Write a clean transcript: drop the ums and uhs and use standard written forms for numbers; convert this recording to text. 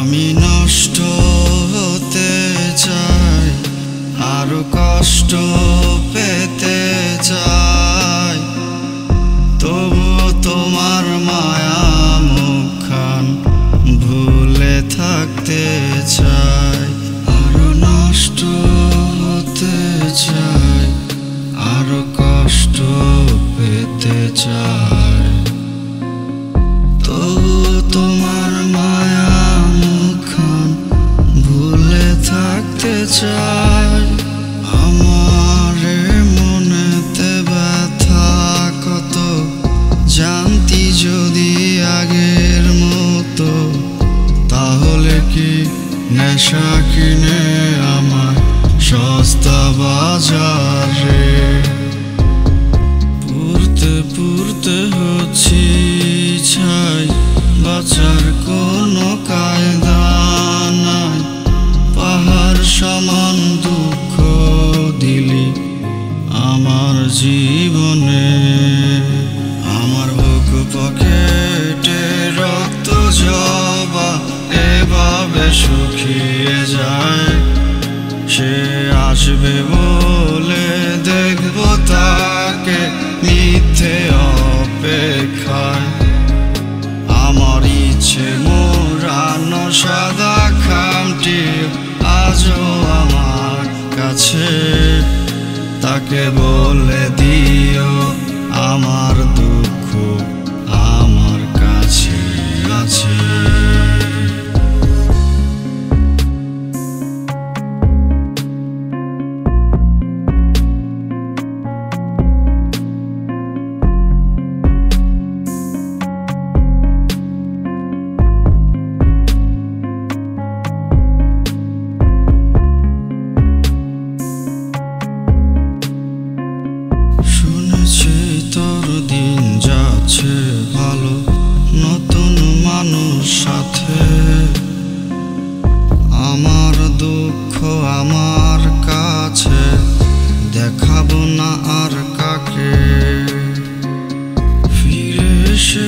আমি নষ্ট হতে চাই, আরো কষ্ট পেতে চাই, তবু তোমার মায়া মুখখান ভুলে থাকতে চাই। আরো নষ্ট হতে চাই, আরো কষ্ট পেতে চাই, তবু তোমার মায়া মুখখান ভুলে থাকতে চাই। আমার মনেতে ব্যথা কত, জানতি যদি আগের মতো, তাহলে কি নেশা কিনে আমার সস্তা বাজারে পুরতে পুরতে হচ্ছি ছাই, বাঁচার কোনো কায়দা নাই। পাহাড় সমান দুঃখ দিলি আমার জীবনে, আমার বুক পকেটে রক্ত জবা এভাবে শুকিয়ে যায়। সে আসবে বলে দেখবো তাকে মিথ্যে অপেক্ষায়। আমার ইচ্ছে মোড়ানো সাদা খামটি আজও আমার কাছে, তাকে বলে দিও আমার দুঃখ আমার কাছে আছে। শুনেছি তোর দিন যাচ্ছে ভালো, নতুন মানুষ সাথে। আমার দুঃখ আমার কাছে দেখাবো না আর কাকে, ফিরে এসে